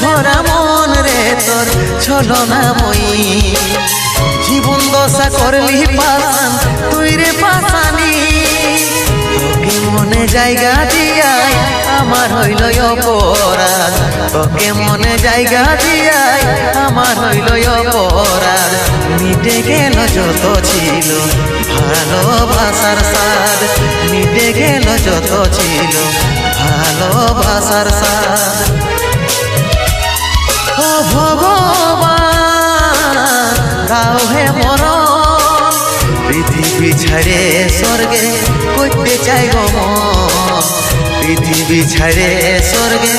ভরা মন রে তোর ছলনা মই জীবন দশা করলি পাশান তুই রে পাশানি তোকে মনে জায়গা দিয়াই আমার হইল অপরাধ তোকে মনে জায়গা দিয়াই আমার হইল অপরাধ মিটে গেল যত ছিল ভালোবাসার স্বাদ মিটে গেল যত ছিল ভালোবাসার স্বাদ ও ভগবান দাও হে মরণ পৃথিবী ছেড়ে স্বর্গে করতে চাই গো মন পৃথিবী ছেড়ে স্বর্গে